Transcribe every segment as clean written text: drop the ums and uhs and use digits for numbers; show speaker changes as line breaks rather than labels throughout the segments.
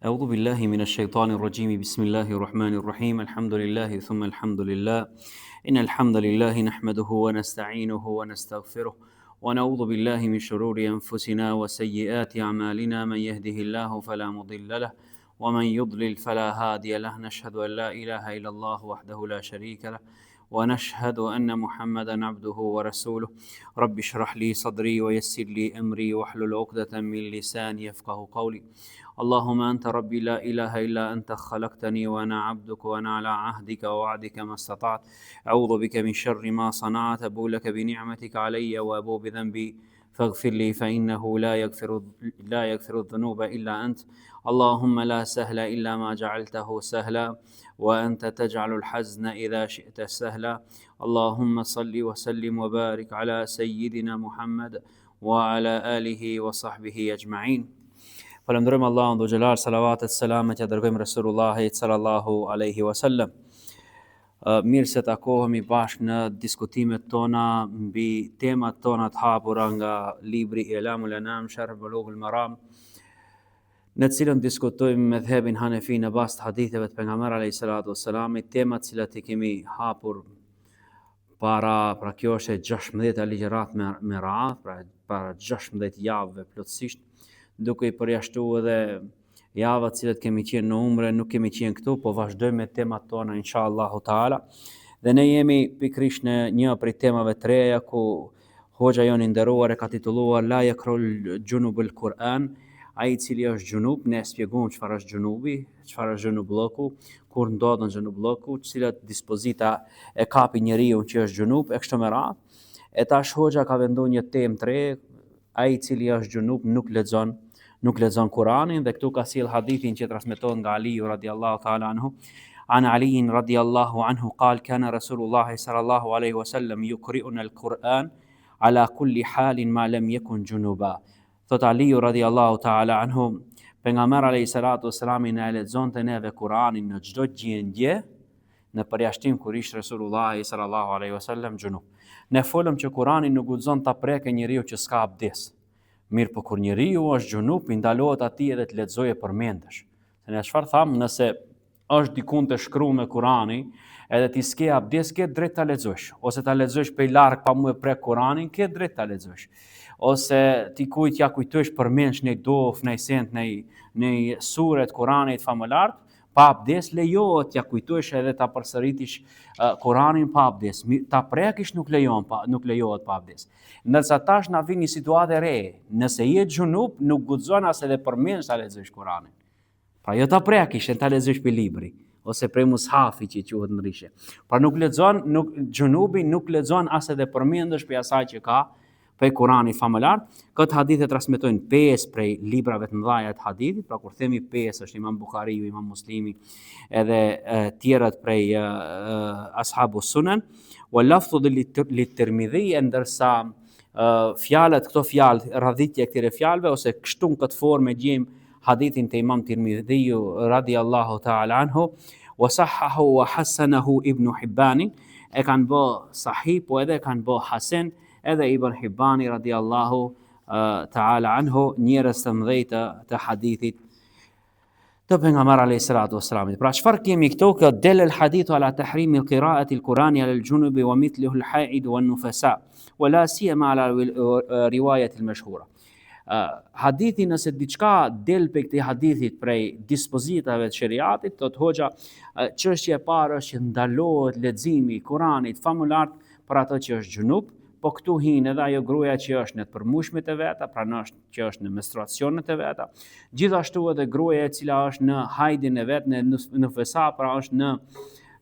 أعوذ بالله من الشيطان الرجيم بسم الله الرحمن الرحيم الحمد لله ثم الحمد لله إن الحمد لله نحمده ونستعينه ونستغفره ونعوذ بالله من شرور أنفسنا وسيئات أعمالنا من يهده الله فلا مضل له ومن يضلل فلا هادي له نشهد أن لا إله إلا الله وحده لا شريك له ونشهد أن محمدا عبده ورسوله رب اشرح لي صدري ويسر لي أمري واحلل عقدة من لساني يفقه قولي اللهم أنت ربي لا إله إلا أنت خلقتني وأنا عبدك وأنا على عهدك ووعدك ما استطعت أعوذ بك من شر ما صنعت أبو لك بنعمتك علي وأبو بذنبي فاغفر لي فإنه لا يغفر الذنوب إلا أنت اللهم لا سهل إلا ما جعلته سهلا وأنت تجعل الحزن إذا شئت سهلا اللهم صل وسلم وبارك على سيدنا محمد وعلى آله وصحبه أجمعين. Falenderojmë Allahun dhe xhelal, salavatet, selamet ja dërgojmë Resulullahit sallallahu alaihi wasallam. Mirë se takohemi bashkë në diskutimet tona mbi temat tona të hapura nga libri Ilamul Anam Sharh Bulughul Maram, në të cilën diskutojmë medhhebin Hanefi në bazë të haditheve të pejgamberit alayhi salatu wassalam, temat të cilat i kemi hapur pra kjo është 16 ligjërat me radhë, para 16 javëve plotësisht, duke i përjashtuar edhe javat cilët kemi qenë në umre, nuk kemi qenë këtu, po vazhdojmë me temat tona inshallahu taala. Dhe ne jemi pikrisht në një prej temave të reja ku hoxha jon i nderuar e ka titulluar La yakrul junubul Quran, ai i cili është gjunub. Ne shpjegojmë çfarë është gjunubi, çfarë është gjunubllëku, kur ndodhen gjunubllëku, cilat dispozita e kapi njeriu që është gjunub e kështu me radhë. E tash hoxha ka venduar një temë të re, ai i cili është gjunub nuk lexon Kur'anin, dhe këtu ka sjell hadithin që transmetohet nga Aliu radiallahu ta'ala anhu. An Aliin radiallahu anhu qal kana Rasulullah sallallahu alaihi wasallam yuqri'una al-Qur'an ala kulli halin ma lam yakun junuba. Thot Aliu radiallahu ta'ala anhu, pejgamberi alayhi salatu wassalam na lexonte neve Kur'anin në çdo gjendje, në përjashtim kur ishte Rasulullah sallallahu alaihi wasallam gjunub. Ne folëm që Kur'ani nuk guxon ta prekë njeriu që s'ka abdes. Mirë, po kur njeriu është gjunub, i ndalohet atij edhe të lexojë përmendesh. Se ne çfarë thamë, nëse është dikun të shkruar me Kur'ani, edhe ti s'ke abdes, ke drejt ta lexosh, ose ta lexosh prej larg pa mu e prek Kur'anin, ke drejt ta lexosh. Ose ti kujt ja kujtosh përmendesh në dof, në sent, në sure të Kur'anit famëlar, pa abdes lejohet ja kujtosh edhe ta përsëritish Kur'anin pa abdes. Ta prekish nuk lejohet pa abdes. Ndërsa tash na vjen një situatë e re. Nëse je gjunub, nuk guxon as edhe përmendesh ta lexosh Kur'anin. Pra jo ta prekish, ta lexosh për libri ose prej mushafi që quhet ndryshe. Pra gjunubi nuk lexon as edhe përmendesh për asaj që ka prej Kur'anit famëlar. Këtë hadith e transmetojnë 5 prej librave të mëdha të hadithit, pra kur themi 5 është Imam Buhariu, Imam Muslimi, edhe tjerët prej ashabu sunan, wa lafdhu lit-Tirmidhi, ndërsa këto fjalë, radhitja e këtyre fjalëve ose kështu në këtë formë gjejmë hadithin te Imam Tirmidhiu radiallahu ta'ala anhu, wa sahhahu wa hasanahu Ibn Hibban, e kanë bë sahih, po edhe kanë bë hasan edhe Ibn Hibbani radiallahu ta'ala anhu, njerëz të mëdhej të hadithit të pejgamberit alayhi salatu wassalam. Pra çfarë kemi këtu? Ka del el hadithu ala tahrimi qira'ati al-Qur'ani ala al-junubi wa mithluhu al-ha'id wa an-nufasa wa la siyama ala riwayat al-mashhura. Hadithi, nëse diçka del pe këtij hadithit prej dispozitave të shariatit, thot hoxha, çështja e parë është që ndalohet leximi i Kuranit famëlar për atë që është gjunub, po këtu hin edhe ajo gruaja që është në të përmushmet e veta, pra që është në menstruacionet e veta, gjithashtu edhe gruaja e cila është në hajdin e vet, në fesa, pra është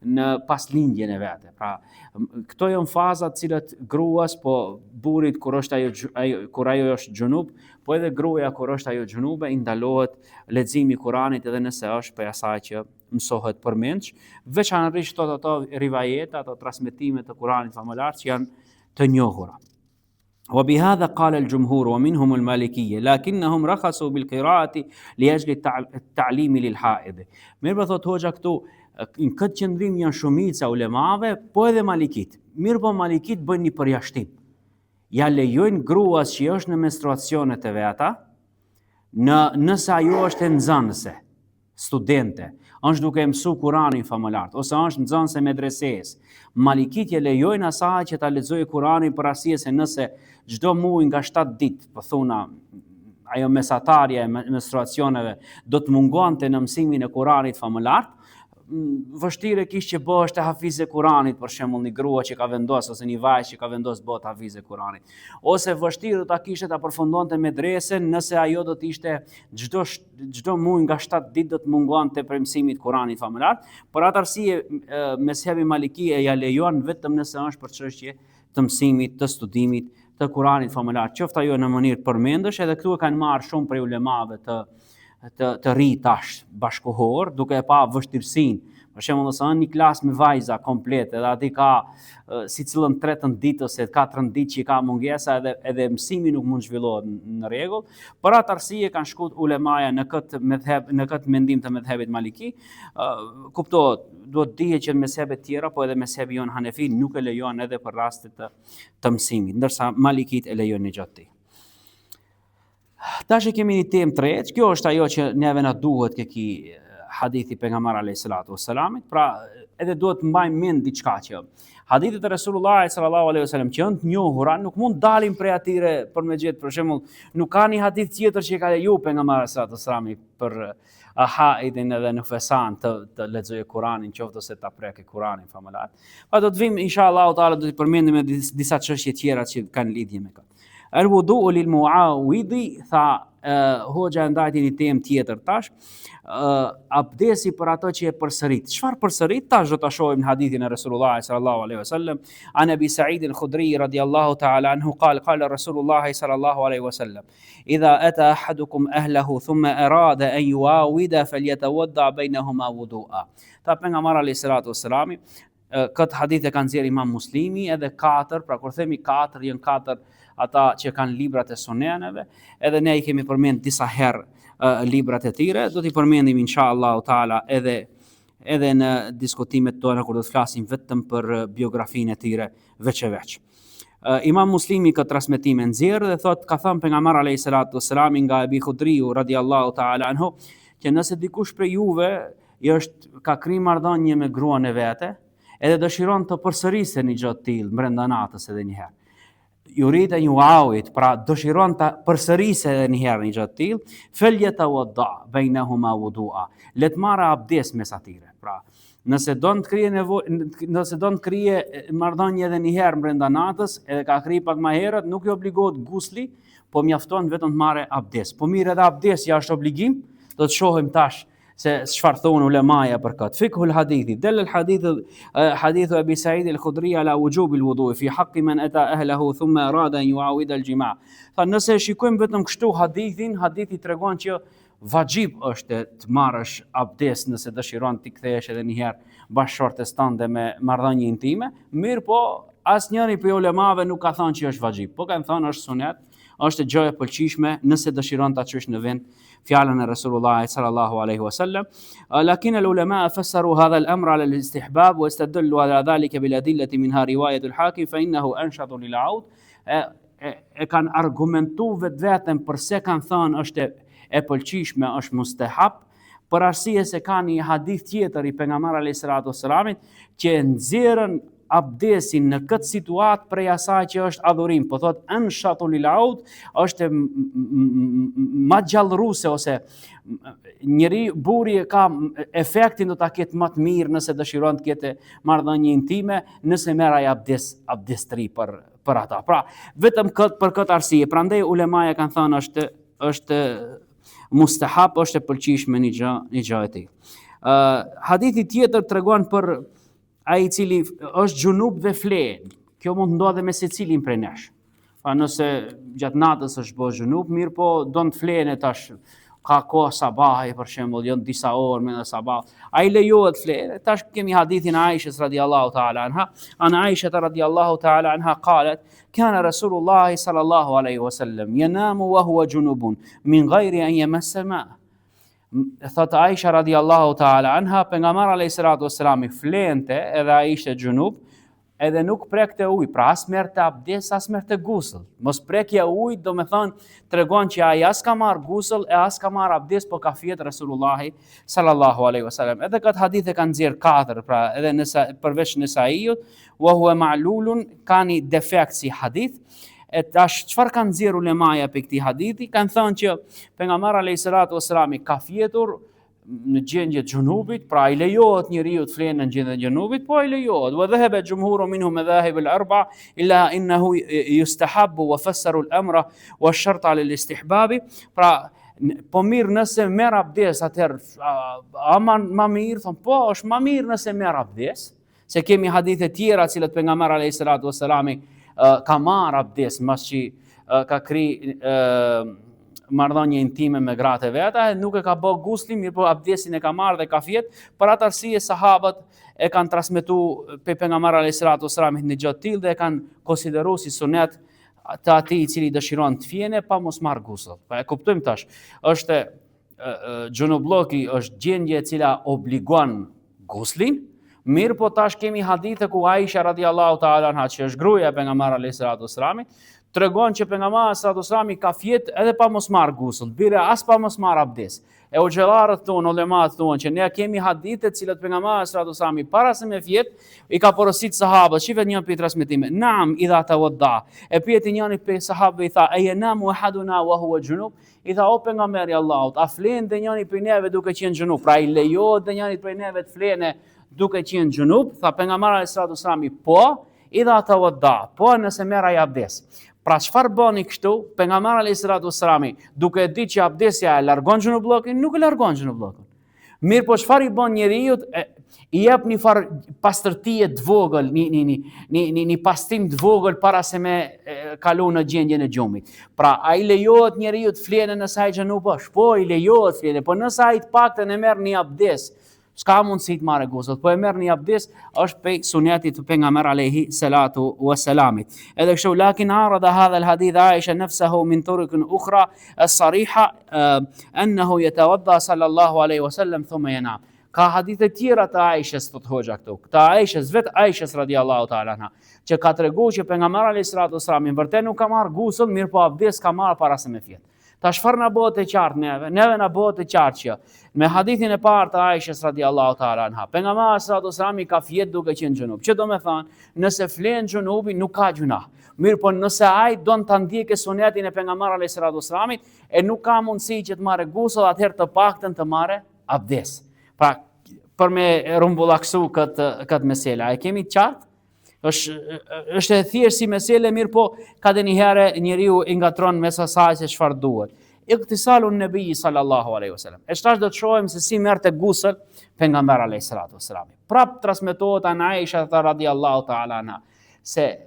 në paslindjen e vete. Pra këto janë fazat cilat gruas, po burrit kur ajo është gjunub, po edhe gruaja kur është ajo gjunube, i ndalohet leximi i Kuranit edhe nëse është për asaj që mësohet përmendsh, veçanërisht ato rivajete, ato transmetime të Kuranit famëlar që janë të njohura. وبهذا قال الجمهور ومنهم المالكية لكنهم رخصوا بالقراءة لأجل التعليم للحائض. Mirë po thot hoxha këtu, në këtë qëndrim janë shumica ulemave, po edhe malikit. Mirë po malikit bëjnë një përjashtim. Ja lejojnë gruas që është në menstruacionet e veta, nëse ajo është e nxënëse. studente, është duke mësu Kuranin famëlart, ose është nxënëse medreses. Malikit lejojnë asaj që ta lexojë Kuranin për arsye se nëse çdo muaj nga 7 ditë, po thuna ajo mesatarja e menstruacioneve do të mungonte në mësimin e Kuranit famëlart, vështirë kishte që bëhesh të hafize Kuranit, për shembull një grua që ka vendosur ose një vajzë që ka vendosur bëhet hafize Kuranit. Ose vështirë do ta kishte ta përfundonte medresen nëse ajo do të ishte çdo muaj nga 7 ditë do të mungonte për mësimin e Kuranit famëlart. Për atë arsye mezhebi Maliki ja lejon vetëm nëse është për çështje të mësimit, të studimit të Kuranit famëlart. Qoftë ajo në mënyrë përmendësh, edhe këtu e kanë marrë shumë prej ulemave të ri tash bashkohor, duke e pa vështirësinë. Për shembull, nëse një klasë me vajza komplete, edhe aty ka si cilën 3 ditë ose 4 ditë që ka mungesa edhe mësimi nuk mund zhvillohet në rregull. Për atë arsye kanë shkuar ulemaja në këtë mendim të mezhebit Maliki. Kuptohet, duhet dihet që mezhebet tjera, po edhe mezhebi jon Hanefi nuk e lejon edhe për raste të mësimit, ndërsa Malikit e lejojnë në gjatë. Tash e kemi një temë tretë, kjo është ajo që neve na duhet këki hadithi pejgamber alayhis salatu wassalamit, pra edhe duhet mbajmë mend diçka që hadithet e Resulullahit sallallahu alaihi wasallam që janë të njohura nuk mund dalin prej atyre për me gjetë, për shembull, nuk ka një hadith tjetër që ka leju pejgamberi sallallahu alaihi wasallam për haidin edhe në fesan të lexojë Kuranin, qoftë ose ta prekë Kuranin famëlart. Pa do të vim inshallah taala do të përmendim disa çështje tjera që kanë lidhje me këtë. Al-wudu'u lil mu'awidi, tha hoxha ndajti një temë tjetër tash, abdesi për ato që e përsërit. Çfarë përsërit? Tash do ta shohim në hadithin e Resulullahit sallallahu alaihi wasallam, an Abi Sa'id al-Khudri radiyallahu ta'ala anhu qala Rasulullah sallallahu alaihi wasallam, idha ata ahadukum ahlahu thumma arada an yuawida falyatawadda bainahuma wudu'a. Ta pejgamberi alayhi salatu wassalam, këtë hadith e kanë nxjerrë Imam Muslimi, edhe 4, pra kur themi 4 janë 4 ata që kanë librat e suneneve, edhe ne I kemi përmend disa herë librat e tyre, do t'i përmendim inshallah taala edhe në diskutimet tona kur do të flasim vetëm për biografinë e tyre veç e veç. Imam Muslimi këtë transmetim e nxjerr dhe thot ka thënë pejgamberi alayhis salatu wassalam nga Abi Khudriu radhiyallahu ta'ala anhu, që nëse dikush prej juve ka kri marrëdhënie me gruan e vete, edhe dëshiron të përsërisë një gjë të tillë brenda natës edhe një herë. Yurid an yuawid, pra dëshiron ta përsërisë edhe një herë një gjë të tillë, falyatawadda bainahuma wudu'a. Le të marrë abdes mes atyre. Pra, nëse do të krije marrëdhënie edhe një herë brenda natës, edhe ka krij pak më herët, nuk I obligohet gusli, po mjafton vetëm të marrë abdes. Po mirë edhe abdes ja është obligim, do të shohim tash se çfarë thonë ulemaja për këtë. Fikhul hadithi, del hadithu Abi Sa'id al-Khudri ala wujub al-wudu' fi haqqi man ata ahlihi thumma arada an yu'awid al-jima'. Tha nëse shikojmë vetëm kështu hadithi tregon që vajib është të marrësh abdes nëse dëshiron të kthehesh edhe një herë bashkëshortes tënde me marrëdhënie intime, mirë po asnjëri prej ulemave nuk ka thënë që është vajib, po kanë thënë është sunet, është gjë e pëlqishme nëse dëshiron ta çush në vend fjalën e Resulullahit sallallahu alaihi wasallam. Lakin al-ulama fassaru hadha al-amr ala al-istihbab wa istadallu ala dhalika bil adillati minha riwayat al-Hakim fa innahu anshatu lil-'aud. E kanë argumentuar vetëm përse kanë thënë është e pëlqishme, është mustahab, për arsye se ka një hadith tjetër I pejgamberit alayhis salatu wassalamit që nxjerrën abdesin në këtë situatë prej asaj që është adhurim, po thot anshatu lil-'aud, është më gjallëruese ose burri ka efektin do ta ketë më të mirë nëse dëshiron të ketë marrëdhënie intime, nëse merr ai abdes të ri për ata. Pra, vetëm për këtë arsye, prandaj ulemaja kanë thënë është mustahab, është e pëlqishme një gjë e tillë. Hadithi tjetër tregon për ai I cili është gjunub dhe flen. Kjo mund ndodhe me secilin prej nesh. Pra nëse gjatë natës është bërë gjunub, mirë po do të flene tash, ka kohë sabahi për shembull, janë disa orë me sabah. Ai lejohet flene. Tash kemi hadithin e Aishës radhiyallahu ta'ala anha. Ana Aisha radhiyallahu ta'ala anha qalet: "Kana Rasulullah sallallahu alaihi wasallam yanamu wa huwa junubun min ghairi an yamassa al-ma'." Thot Aisha radhiyallahu ta'ala anha, pejgamberi alayhis salatu wassalam flente edhe ai ishte gjunub, edhe nuk prekte ujë, pra as merrte abdes, as merrte gusël. Mos prekja ujë, do me thonë, tregon që ai as ka marr gusël e as ka marr abdes, po ka fjet Resulullahi sallallahu alaihi wasallam. Edhe këtë hadith e kanë nxjerr 4, pra edhe përveç Nesaiut, wa huwa ma'lulun, ka një defekt si hadith. E tash çfarë kanë nxjerr ulemaja për këtij hadithi? Kanë thënë që pejgamberi alayhis salatu wassalam ka fjetur në gjendje të xhunubit, pra i lejohet njeriu të flenë në gjendje të xhunubit, po i lejohet. Wa dhahaba jumhuru minhum madhahib al-arba illa innahu yustahabbu wa fassaru al-amra wa ash-shart ala al-istihbab. Pra po mirë nëse merr abdes, atëherë ma mirë, thon po është ma mirë nëse merr abdes, se kemi hadithe tjera të cilat pejgamberi alayhis salatu wassalam ka marr abdes mas që ka kri marrëdhënie intime me gratë e veta, nuk e ka bë guslin, mirë po abdesin e ka marrë dhe ka fjet. Për atë arsye sahabët e kanë transmetuar pe pejgamberi alayhis salatu wassalam në gjë të tillë dhe e kanë konsideruar si sunet të atij i cili dëshiron të fjene pa mos marr gusl. Pa e kuptojmë tash, është xhunubllëki është gjendje e cila obligon guslin. Mirë po tash kemi hadithe ku Aisha radiallahu ta'ala anha, që është gruaja e pejgamberit alayhis salatu wassalam, tregon që pejgamberi alayhis salatu wassalam ka fjet edhe pa mos marr gusl, bire as pa mos marr abdes. E xhellarët tonë, ulemat tonë, që ne kemi hadithe të cilat pejgamberi alayhis salatu wassalam para se me fjet i ka porosit sahabët, shihet një prej transmetimeve, "Naam idha tawadda." E pyeti njëri prej sahabëve, i tha, "Ayanamu ahaduna wa huwa junub?" I tha, o pejgamberi Allahut, a flen dhe njëri prej neve duke qenë xhunub? Pra i lejohet dhe njëri prej neve të flene duke qenë xhunub? Tha pejgamberi alayhis salatu wassalam, po, idha tawadda, po nëse merr ai abdes. Pra çfarë bëni kështu? Pejgamberi alayhis salatu wassalam, duke ditë që abdesja e largon xhunubllëkin, nuk e largon xhunubllëkin. Mirë, po çfarë i bën njeriu? I jep një farë pastërtie të vogël, një pastim të vogël para se me kalu në gjendjen e gjumit. Pra ai lejohet njeriu të flenë nëse ai xhunub është, po i lejohet flenë, po nëse ai të paktën e merr një abdes, s'ka mundësi të marrë gusl, po e merr një abdes, është pe sunetit të pejgamberit alayhi salatu wassalam. Edhe kështu, lakin arada hadha al-hadith Aisha nafsahu min turuq ukhra as-sariha annahu yatawadda sallallahu alayhi wasallam thumma yanam. Ka hadithe tjera të Aishës, thot hoxha këtu. Të Aishës, vetë Aishës radiallahu ta'ala anha, që ka treguar që pejgamberi alayhis salatu wassalam vërtet nuk ka marrë gusl, mirë po abdes ka marrë para se me fjet. Tash çfarë na bëhet e qartë neve? Neve na bëhet e qartë që me hadithin e parë të Aishës radiallahu ta'ala anha, pejgamberi alayhis salatu wassalam ka fjet duke qenë xhunub. Që do me thënë, nëse flen xhunubi nuk ka gjuna. Mirë po nëse ai don ta ndjekë sunetin e pejgamberit alayhis salatu wassalam e nuk ka mundësi që të marrë gusl, atëherë të paktën të marrë abdes. Pra për me rumbullaksu këtë mesela, e kemi qartë? është e thjesht si mesele, mirë po ka dhe njëherë njeriu i ngatron mes asaj se çfarë duhet. Iktisalun Nabi sallallahu alaihi wasallam. E shtash do të shohim se si merrte gusl pejgamberi alayhis salatu wassalam. Prap transmetohet an Aisha radhiyallahu ta'ala anha se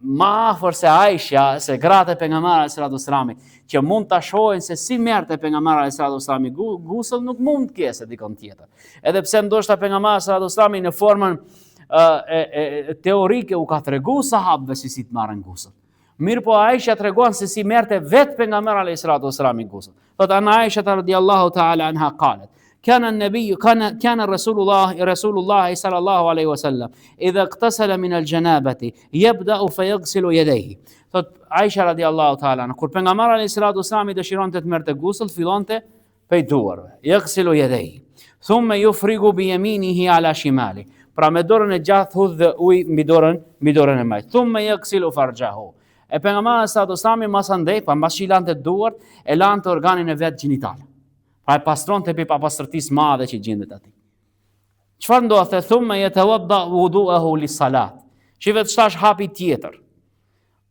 ma afër se Aisha, se gratë e pejgamberit alayhis salatu wassalam, që mund ta shohin se si merrte pejgamberi alayhis salatu wassalam gusl, nuk mund të kese dikon tjetër. Edhe pse ndoshta pejgamberi alayhis salatu wassalam në formën teorike u ka tregu sahabëve si të marrën gusl. Mirë po Aisha tregon se si merrte vetë pejgamberi alayhis salatu wassalam gusl. Thot ana Aisha radhiyallahu ta'ala anha qalet كان النبي كان رسول الله صلى الله عليه وسلم إذا اغتسل من الجنابة يبدأ فيغسل يديه. Thot Aisha radiallahu ta'ala anha, kur pejgamberi alayhis salatu wassalam dëshironte të merrte gusl, fillonte prej duarve. Yaghsilu yadayhi. Thumma yufrigu bi yaminihi ala shimali. Pra me dorën e gjatë hudh dhe ujë mbi dorën e majt. Thumma yaghsilu farjahu. E pejgamberi sallallahu alaihi wasallam mas andej, pa mbas lante duart, e lante organin e vet gjinital. Pra e pastronte pe papastërtisë madhe që gjendet aty. Çfarë ndodhte? Thumma yatawadda wudu'ahu lis-salat. Shihet tash hapi tjetër.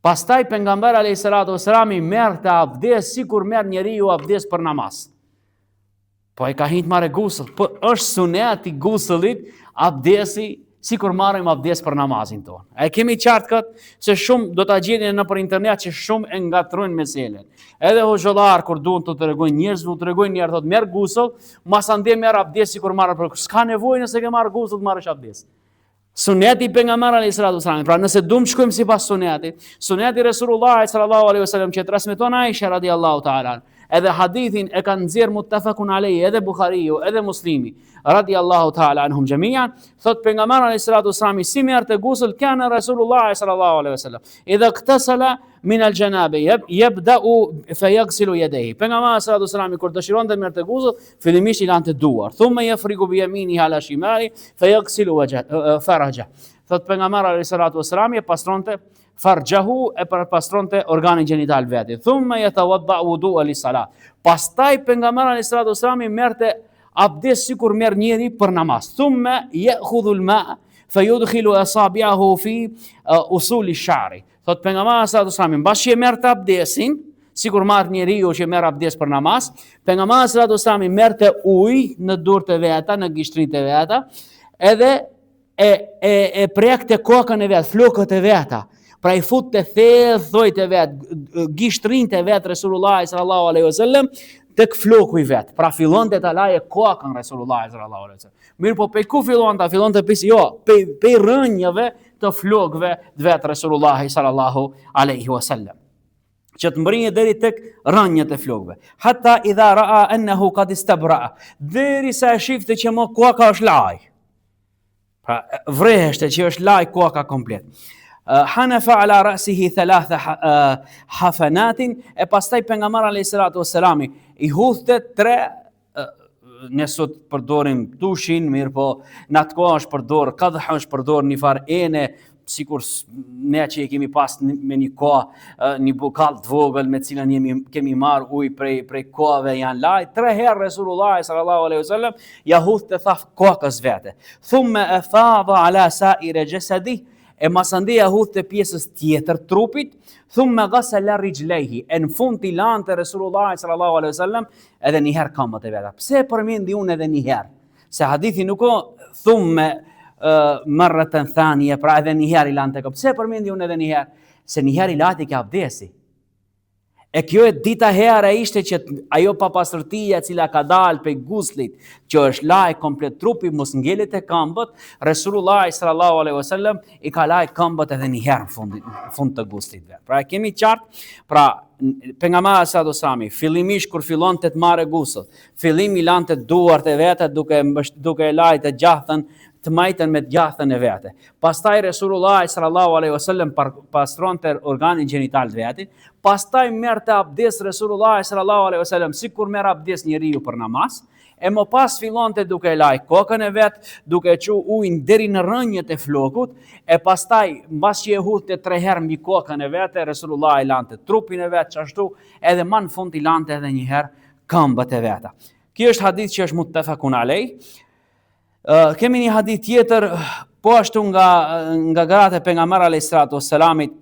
Pastaj pejgamberi alayhis salatu wasallam merrte abdes sikur merr njeriu abdes për namaz. Po e ka hit marrë gusl, po është suneti guslit, abdesi, sikur marrim abdes për namazin tonë. E kemi qartë këtë, se shumë do ta gjeni nëpër internet që shumë e ngatrojnë meselen. Edhe hoxhallar kur duan të tregojnë njerëzve, u tregojnë njerëz thotë merr gusl, mas ande merr abdes sikur marr për s'ka nevojë nëse ke marr gusl të marrësh abdes. Suneti pejgamberit alayhis salatu wasallam. Pra nëse duam shkojmë sipas sunetit, suneti Resulullah sallallahu alaihi wasallam që transmeton Aisha radhiyallahu ta'ala, Edhe hadithin e kanë nxjerr muttafaqun alayhi edhe Buhariu edhe Muslimi radiallahu ta'ala anhum jami'an. Thot pejgamberi alayhi salatu wasalam si merrte gusl kana Rasulullah sallallahu alaihi wasallam idha iktasala min al-janaba yabda'u fayaghsilu yadayhi. Pejgamberi sallallahu alaihi wasallam kur dëshironte të merrte gusl, fillimisht i lante duart, thumma yafrigu bi yaminihi ala shimali fayaghsilu faraja. Thot pejgamberi alayhi salatu wasalam e pastronte farjahu e pastronte organin gjenital vetë. Thumma yatawadda wudu'a lis-salat. Pastaj pejgamberi alayhi salatu wasalam merrte abdes sikur merr njëri për namaz. Thumma ya'khudhu al-ma'a fayudkhilu asabi'ahu fi usul ash-sha'ri. Thot pejgamberi sallallahu alaihi wasallam mbas që merrte abdesin, sikur marr njeriu që merr abdes për namaz, pejgamberi sallallahu alaihi wasallam merrte ujë në durët e veta, në gishtritë e veta, edhe e prekte kokën e vet, flokët e veta. Pra i futte thellë thojt e vet, gishtrinjt e vet Resulullah sallallahu alaihi wasallam tek floku i vet. Pra fillonte ta laje kokën Resulullah sallallahu alaihi wasallam. Mirë po pe ku fillonte pisi pe rënjave të flokëve të vet Resulullah sallallahu alaihi wasallam. Që të mbrinje deri tek rënjët e flokëve. Hatta idha ra'a annahu qad istabra. Deri sa e shifte që mo koka është laj. Pra vreheshte që është laj koka komplet. Hanafa ala ra'sihi thalatha hafanatin e pastaj pejgamberi alayhi salatu wassalam i hudhte 3 ne sot përdorim tushin, mirë po në atë kohë është përdor kadh, është përdor një farë ene, sikur ne që e kemi pas me një kohë një bukall të vogël me cilën kemi marr ujë prej kohëve janë laj. 3 herë Resulullah sallallahu alaihi wasallam ja hudhte thaf kokës vete. Thumma afadha ala sa'ir jasadi e masandija hudhte pjesës tjetër trupit, thumma ghasala rijlaihi, në fund i lante Resulullah sallallahu alaihi wasallam edhe një herë këmbët e veta. Pse përmendi unë edhe një herë? Se hadithi nuk o thumma marratan thaniya, pra edhe një herë i lante këmbët. Pse përmendi unë edhe një herë? Se një herë i lati ka abdesi. E kjo e dita herë ishte që ajo papastërtia cila ka dalë pe guslit, që është laj komplet trupi, mos ngelet e këmbët, Resulullah sallallahu alaihi wasallam i ka laj këmbët edhe një herë në fund të guslit vet. Pra kemi qartë, pra pejgamberi sallallahu alaihi wasallam fillimisht kur fillonte të marrë gusl, fillimi lante duart e veta duke lajtë gjathën të majtën me gjathën e vete. Pastaj Resulullah sallallahu alaihi wasallam pastronte organin gjenital të vetit. Pastaj merrte abdes Resulullah sallallahu alaihi wasallam sikur merr abdes njeriu për namaz. E më pas fillonte duke laj kokën e vet, duke çu ujin deri në rrënjët e flokut, e pastaj mbas që e hudhte 3 herë mbi kokën e vet, Resulullah i lante trupin e vet çashtu, edhe më në fund i lante edhe një herë këmbët e veta. Ky është hadith që është muttafaqun alayh. Kemi një hadith tjetër po ashtu nga gratë e pejgamberit alayhis salatu wassalamit,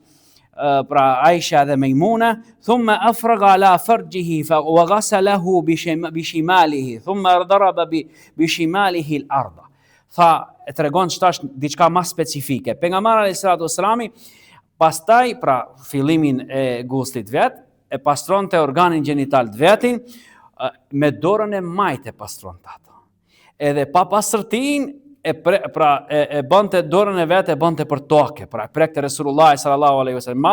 pra Aisha dhe Maimuna, thumma afraga ala farjihi wa ghasalahu bi shimalihi thumma daraba bi shimalihi al-ardh. Tha e tregon çtash diçka më specifike. Pejgamberi alayhis salatu wassalami pastaj pra fillimin e guslit vet e pastronte organin gjenital të vetin me dorën e majtë e pastronte ato. Edhe pa pastërtin e bënte dorën e vet e bënte për tokë, pra prekte Resulullah sallallahu alaihi wasallam,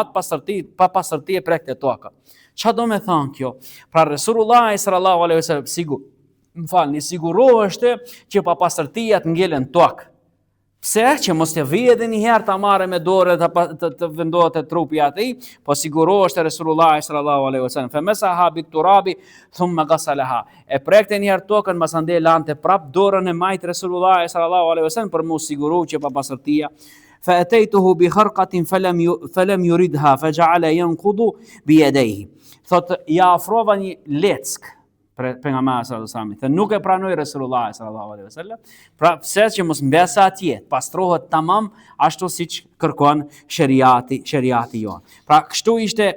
pa pastërti e prekte tokën. Çfarë do me thonë kjo? Pra Resulullah sallallahu alaihi wasallam siguroheshte që pa pastërtia të ngelen tokë. Pse? Që mos të vijë edhe një herë ta marrë me dorë të vendohet e trupi atij, po siguroheshte Resulullah sallallahu alaihi wasallam. Famasaha bit-turabi thumma ghasalaha. E prekte një herë tokën, masandej lante prap dorën e majt Resulullah sallallahu alaihi wasallam për mos siguruar që pa pastërtia. Fa ataytuhu bi kharqatin falam yuridha faja'ala yanqudu bi yadayhi. Thot ja afrova një leck pejgamberi sallallahu alaihi wasallam, nuk e pranoi Resulullah sallallahu alaihi wasallam. Pra pse që mos mbesa atje, pastrohet tamam ashtu siç kërkon sheriati jon. Pra kështu ishte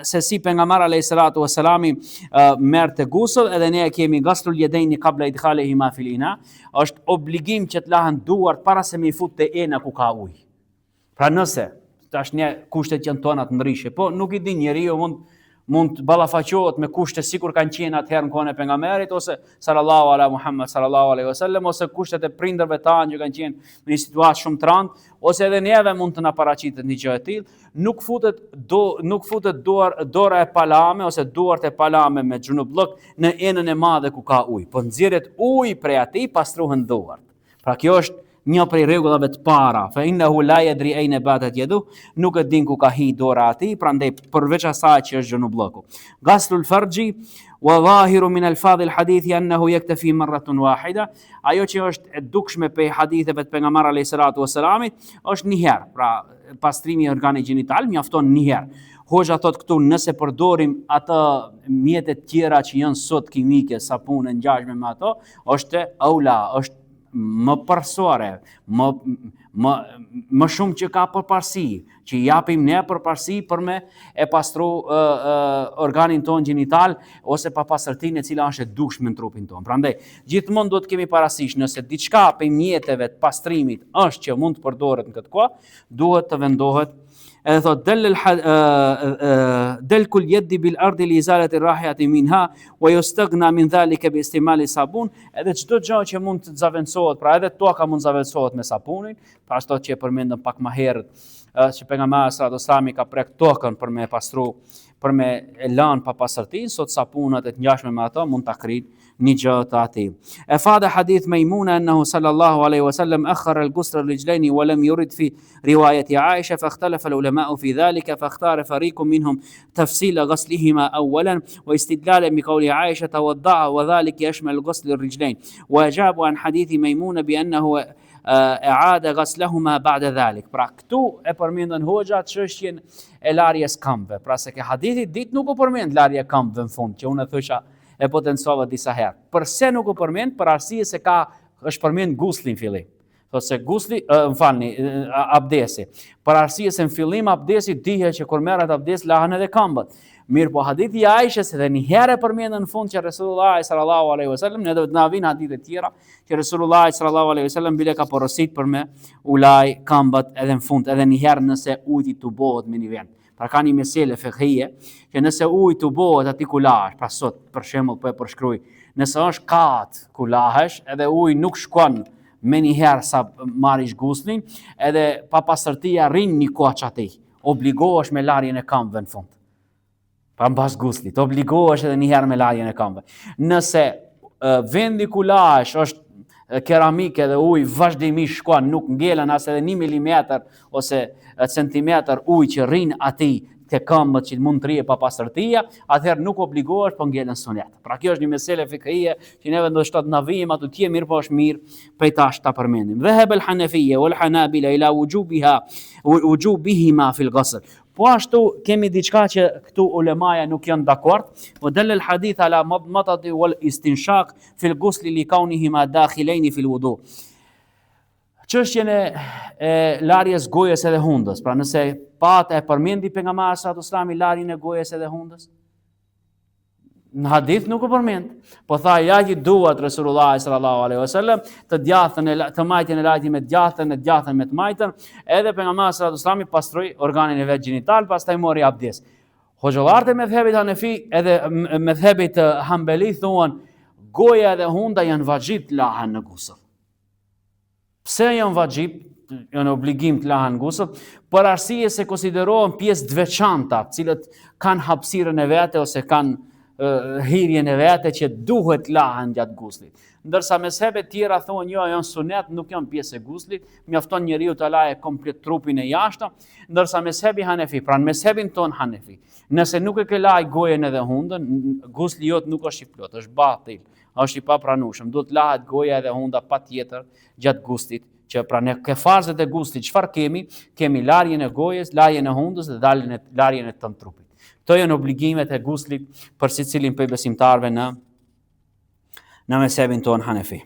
se si pejgamberi alayhi salatu wasalam merrte gusl, edhe ne kemi ghaslul yadaini qabla idkhalihi ma fil ina, është obligim që të lahen duart para se me i futte ena ku ka ujë. Pra nëse tash ne kushtet janë tona të ndryshe, po nuk i din njeriu mund të ballafaqohet me kushte sikur kanë qenë atëherë në kohën e pejgamberit ose sallallahu ala Muhammad sallallahu alaihi wasallam, ose kushtet e prindërve tanë që kanë qenë në një situatë shumë të rëndë, ose edhe neve mund të na paraqitet një gjë e tillë, nuk futet dora e palame ose duart e palame me xhunublok në enën e madhe ku ka ujë, po nxjerret ujë prej atij, pastrohen duart. Pra kjo është një prej rregullave të para, fa innahu la yadri ayna batat yadu, nuk e din ku ka hi dora atij, prandaj përveç asaj që është xhunubllku. Ghaslul farji wa zahiru min alfadh alhadith annahu yaktafi marratun wahida, ajo që është e dukshme pe haditheve të pejgamberit alayhis salatu wassalamit është një herë, pra pastrimi i organit gjinital mjafton një herë. Hoxha thot këtu, nëse përdorim ato mjetet tjera që janë sot kimike, sapune, ngjashme me ato, është aula, është më përsuare, më shumë që ka përparësi, që japim ne përparësi për me e pastru organin ton gjinital ose pa pastërtinë e cila është e dukshme në trupin ton. Prandaj, gjithmonë duhet kemi parasysh, nëse diçka për mjeteve të pastrimit është që mund të përdoret në këtë kohë, duhet të vendohet. Edhe thot del kul yadi bil ardi li izalati rahiyati minha wa yustagna min dhalika bi istimali sabun, edhe çdo gjë që mund të zaventsohet, pra edhe toka mund të zaventsohet me sapunin, pra ashtu që e përmendëm pak më herët, që pejgamberi sallallahu alajhi wasallam ka prek tokën për me pastru, për me e lanë pa pastërtinë, sot sapunat e të ngjashme me ato mund ta krijnë një gjë të atij. E fada hadith Maimuna annahu sallallahu alaihi wasallam akhara al-ghusl ar-rijlayn wa lam yurid fi riwayat Aisha فاختلف العلماء في ذلك فاختار فريق منهم تفصيل غسلهما اولا واستدلالا بقول عائشة توضأ وذلك يشمل غسل الرجلين واجابوا عن حديث ميمونة بأنه اعاد غسلهما بعد ذلك. Pra këtu e përmendën hoxha çështjen e larjes këmbëve. Pra se ke hadithi ditë nuk u përmend larja e këmbëve në fund, që unë thosha e potencova disa herë. Përse nuk u përmend? Për arsye se është përmend gusli në fillim. Thotë se gusli, abdesi. Për arsye se në fillim abdesi dihet që kur merret abdes lahen edhe këmbët. Mirë, po hadithi i Aishës edhe një herë përmendën në fund që Resulullah sallallahu alaihi wasallam, ne do të na vinë hadithe tjera që Resulullah sallallahu alaihi wasallam bile ka porosit për me ulaj këmbët edhe në fund, edhe një herë nëse uji tubohet me një vend. Pra ka një mesele fiqhie që nëse uji tubohet aty ku lahesh, pra sot për shembull po e përshkruaj, nëse është kat ku lahesh edhe uji nuk shkon me një herë sa marrish guslin, edhe pa pastërtia rrin një koç atij, obligohesh me larjen e këmbëve në fund. Pa mbas guslit, obligohesh edhe një herë me larjen e këmbëve. Nëse vendi ku lahesh është keramike dhe uji vazhdimisht shkon, nuk ngelen as edhe 1 milimetër ose centimetër ujë që rrin atij te këmbët që mund të rrije pa pastërtia, atëherë nuk obligohesh, po ngelen sunet. Pra kjo është një mesele fiqhie që neve ndoshta të na vijmë ato tje, mirë po është mirë prej tash ta përmendim. Dhahab al-Hanafiyya wal Hanabila ila wujubihima fil ghusl. Po ashtu kemi diçka që këtu ulemaja nuk janë dakord, wa dal al-hadith ala madmadati wal istinshaq fil ghusl li kaunihima dakhilain fil wudu. Çështjen e larjes gojës edhe hundës. Pra nëse pata e përmendi pejgamberi sallallahu alajhi wasallam larjen e gojës edhe hundës, në hadith nuk u përmend. Po tha ja që duat Resulullah sallallahu alaihi wasallam të djathën të majtën e lajti me djathën e djathën me të majtën, edhe pejgamberi sallallahu alaihi wasallam pastroi organin e vet gjinital, pastaj mori abdes. Hoxhallarët e mezhebit Hanefi edhe mezhebit Hanbeli thuan goja dhe hunda janë vajib të lahen në gusl. Pse janë vajib, janë obligim të lahen në gusl? Për arsye se konsiderohen pjesë të veçanta, të cilët kanë hapësirën e vete ose kanë hirjen e vete që duhet lahen gjatë guslit. Ndërsa mezhebet tjera thonë jo, janë sunet, nuk janë pjesë e guslit, mjafton njeriu të laje komplet trupin e jashtëm, ndërsa mezhebi Hanefi, pra në mezhebin ton Hanefi, nëse nuk e ke laj gojen edhe hundën, gusli jot nuk është i plot, është batil, është i papranueshëm. Duhet lahet goja edhe hunda patjetër gjatë guslit, që pra ne ke farzet e guslit, çfarë kemi? Kemi larjen e gojës, larjen e hundës dhe larjen e tën trupit. Këto janë obligimet e guslit për secilin prej besimtarëve në mezhebin ton Hanefi.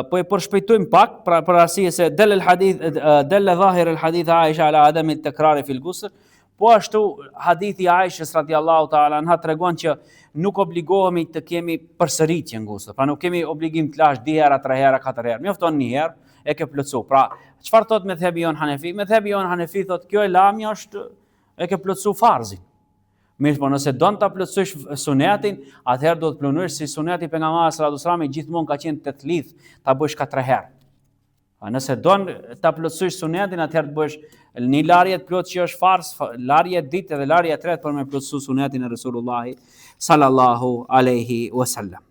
Po e përshpejtojmë pak, pra për arsye se del dhahir al-hadith Aisha ala adam al-takrar fi al-ghusl. Po ashtu hadithi Aishës radhiyallahu ta'ala anha tregon që nuk obligohemi të kemi përsëritje në gusl. Pra nuk kemi obligim të lash 2 herë, 3 herë, 4 herë. Mjafton 1 herë e ke plotsu. Pra çfarë thot mezhebi jon Hanefi? Mezhebi jon Hanefi thot kjo e lamja është e ke plotsu farzin. Mirë, po nëse don ta plotësosh sunetin, atëherë do të planuosh si suneti pejgamberit sallallahu alajhi wasallam gjithmonë ka qenë 8 lidh, ta bësh 4 herë. Nëse don ta plotësosh sunetin, atëherë të bësh një larje të plot që është fars, larje ditë dhe larje e tretë për me plotësuar sunetin e Resulullahit sallallahu alaihi wasallam.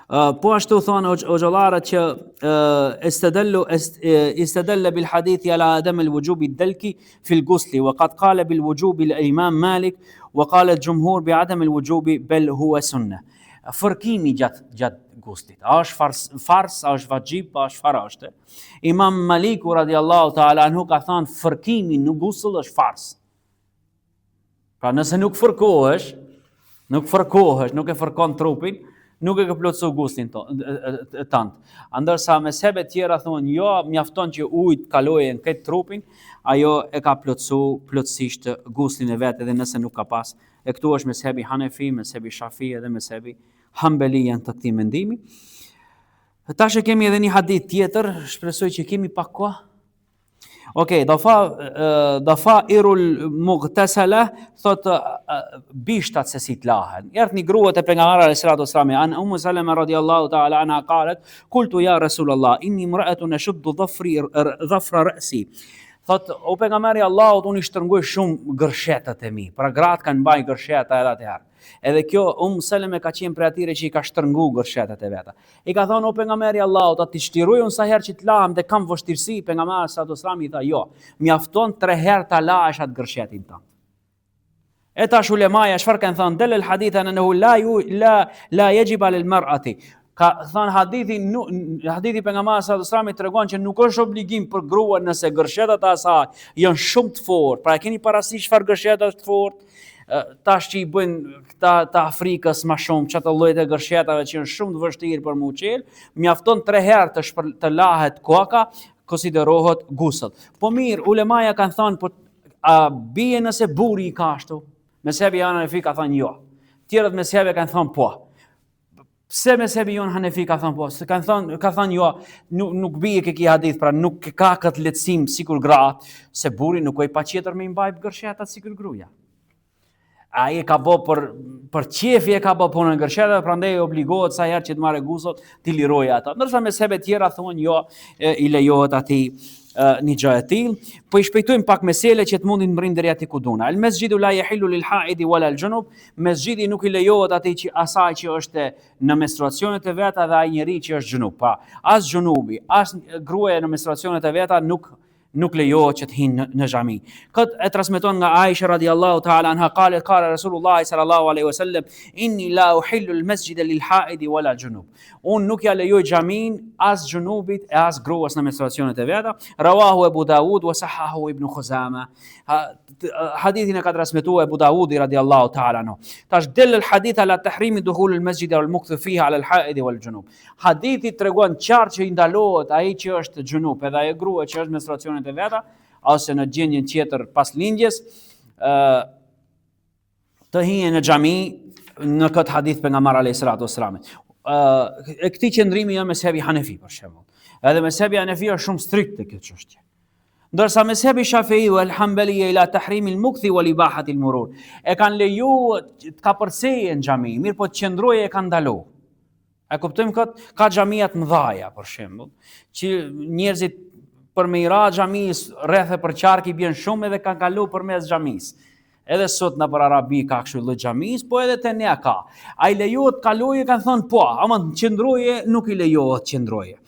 Po ashtu thonë xhollarët që istadalla bil hadithi ala adam al wujub al dalki fi al ghusl wa qad qala bil wujub al imam Malik wa qala al jumhur bi adam al wujub bal huwa sunnah. Fërkimi gjatë guslit, a është fars, a është vajib, a është farashte. Imam Maliku radiallahu ta'ala anhu ka thënë fërkimi në gusl është fars. Pra nëse nuk fërkohesh, nuk e fërkon trupin, nuk e ke plotësu guslin tënd. Ndërsa mezhebe tjera thonë jo, mjafton që ujit kaloje në këtë trupin, ajo e ka plotësu plotësisht guslin e vet edhe nëse nuk ka pas. E këtu është mezhebi Hanefi, mezhebi Shafi dhe mezhebi Hambeli janë të këtij mendimi. Tash kemi edhe një hadith tjetër, shpresoj që kemi pak kohë. Okej, dafairul mughtasala thot bishtat se si të lahen. Erdhi një grua te pejgamberi alayhis salatu wassalam, an Ummu Salama radhiyallahu ta'ala anha qalet, qultu ya Rasulullah, inni imra'atun ashuddu dhafra ra'si. Thot, o pejgamberi Allahut, unë i shtrëngoj shumë gërshetat e mi. Pra gratë kanë mbaj gërsheta edhe atëherë. Edhe kjo Saleme ka qenë prej atyre që i ka shtrëngu gërshetat e veta. I ka thonë o pejgamberi Allahut, a ti shtiroj unë sa herë që të lahem dhe kam vështirësi, pejgamberi sallallahu alajhi wasallam i tha jo, mjafton 3 herë ta lahesh atë gërshetin tënd. E tash ulemaja çfarë kanë thënë? Del el hadith annahu la yajib al mar'ati. Ka thënë hadithi pejgamberit sallallahu alajhi wasallam tregon që nuk është obligim për gruan nëse gërshetat e asaj janë shumë të fortë. Pra e keni parasysh çfarë gërsheta është të fortë? Tash që i bëjnë këta të Afrikës më shumë çato llojet e gërshetave që janë shumë të vështirë për mu qel, mjafton 3 herë të lahet koka, konsiderohet gusl. Po mirë, ulemaja kanë thënë po a bie nëse burri i ka ashtu? Mezhebi Hanefi ka thënë jo. Tjerët mezhebe kanë thënë po. Pse mezhebi jon Hanefi ka thënë po? Se ka thënë jo, nuk bie ke ki hadith, pra nuk ka këtë lehtësim sikur gratë, se burri nuk ka i patjetër me mbaj gërshetat sikur gruaja. Ai ka bë për qefi e ka bë punën gërshetat, prandaj obligohet sa herë që të marrë gusot të lirojë ata. Ndërsa mezhebe tjera thonë jo, i lejohet atij një gjë e tillë. Po i shpejtojmë pak mesele që të mundin të mrin deri aty ku duna. Al masjidu la yahillu lil haidi wala al junub. Mesjidi nuk i lejohet atij që asaj që është në menstruacionet e veta dhe ai njeriu që është junub. Pa, as junubi, as gruaja në menstruacionet e veta nuk lejohet që të hinë në xhami. Këtë e transmeton nga Aisha radhiyallahu ta'ala anha qalet qala Rasulullah sallallahu alaihi wasallam inni la uhillu al-masjida lil-ha'idi wala junub. Unë nuk ja lejoj xhamin as junubit e as gruas në menstruacionet e veta. Rawahu Abu Dawud wa sahahu Ibn Khuzama. Hadithin e ka transmetuar Abu Dawudi radhiyallahu ta'ala anhu. Tash del al-hadith ala tahrimi dukhul al-masjid wal-mukth fiha ala al-ha'id wal-junub. Hadithi tregon qartë që i ndalohet ai që është junub edhe ai grua që është në menstruacionet e veta ose në gjendjen tjetër pas lindjes të hije në xhami në këtë hadith pejgamberi alayhis salatu wassalam. E këtij qendrimi janë mezhebi Hanefi për shembull. Edhe mezhebi Hanefi është shumë strikt te kjo çështje. Ndërsa mezhebi Shafi'i wal Hanbali ila tahrimi al-mukthi wal ibahati al-murur. E kanë leju të ka përcej në xhami, mirë po të qëndroje e kanë ndalu. E kuptojmë këtë? Ka xhamia të mëdha për shembull, që njerëzit për me i ra xhamis rreth e për qark i bjen shumë edhe kanë kalu përmes xhamis. Edhe sot në për Arabi ka kështu lloj xhamis, po edhe te ne ka. Ai lejohet kaloje kanë thënë po, ama qëndroje nuk i lejohet qëndroje.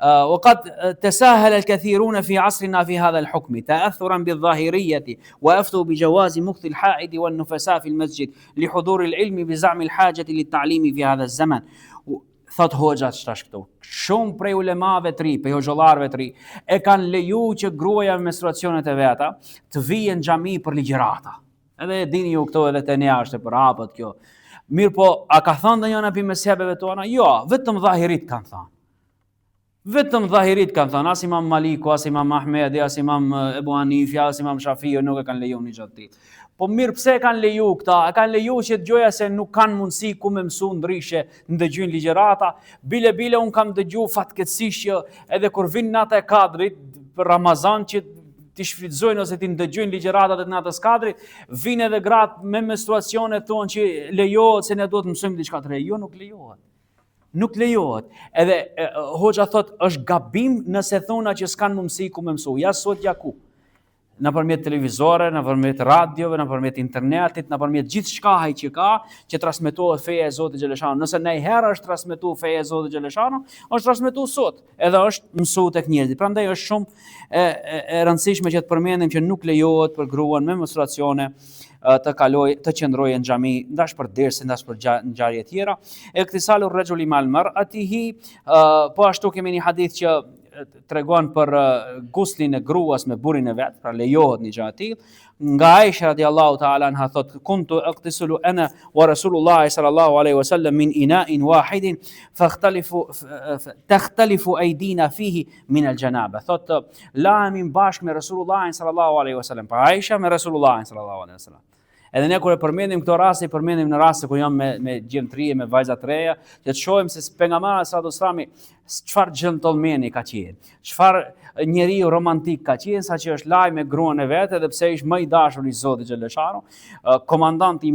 وقد تساهل الكثيرون في عصرنا في هذا الحكم تأثرا بالظاهرية وأفتوا بجواز مكث الحائض والنفساء في المسجد لحضور العلم بزعم الحاجة للتعليم في هذا الزمن. Thot hoxhat shtash këtu. Shumë prej ulemave të ri, prej hoxhallarëve të ri, e kanë leju që gruaja me menstruacionet e veta të vijë në xhami për ligjërata. Edhe dini ju këto edhe te ne është për hapët kjo. Mirë po, a ka thënë ndonjëna pi mezhebeve tona? Jo, vetëm dhahirit kanë thënë. Vetëm dhahirit kanë thënë, as Imam Maliku, as Imam Ahmedi, as Imam Ebu Hanifi, as Imam Shafi'i nuk e kanë leju një gjë të tillë. Po mirë pse e kanë leju këta? E kanë leju që dëgjoja se nuk kanë mundësi ku me mësu ndryshe në dëgjojnë ligjërata. Bile unë kam dëgju fatkeqësisht që edhe kur vin nata e Kadrit për Ramazan që ti shfrytëzojnë ose ti ndëgjojnë ligjëratat e natës kadrit, vinë edhe gratë me menstruacione thonë që lejohet se ne duhet të mësojmë diçka të re. Jo, nuk lejohet. Nuk lejohet. Edhe hoxha thot është gabim nëse thona që s'kan mundësi ku me mësu. Ja sot ja ku. Nëpërmjet televizore, nëpërmjet radiove, nëpërmjet internetit, nëpërmjet gjithçka që ka, që transmetohet feja e Zotit xhaleshano. Nëse ndonjëherë është transmetuar feja e Zotit xhaleshano, është transmetuar sot, edhe është mësuar tek njerëzit. Prandaj është shumë e rëndësishme që të përmendim që nuk lejohet për gruan me menstruacione të qëndrojë në xhami, ndash për derse, ndash për ngjarje tjera. Iktisalu rrajuli mal mar'atihi, po ashtu kemi një hadith që tregon për guslin e gruas me burrin e vet, pra lejohet një gjë e tillë. Nga Aisha radiallahu ta'ala anha thot, kuntu iqtisulu ana wa Rasulullah sallallahu alaihi wasallam min ina'in wahidin takhtalifu aydina fihi min al-janaba. Thot, lahemi bashkë me Rasulullah sallallahu alaihi wasallam. Pa Aisha me Rasulullah sallallahu alaihi wasallam. Edhe ne kur e përmendim këto raste, i përmendim në raste kur jam me gjemtrie, me vajza të reja, që të shohim se pejgamberi sallallahu alaihi wasallam çfarë gentlemani ka qenë, çfarë njeriu romantik ka qenë, saqë është laj me gruan e vet, edhe pse ishte më i dashur i Zotit xhaleshano, komandanti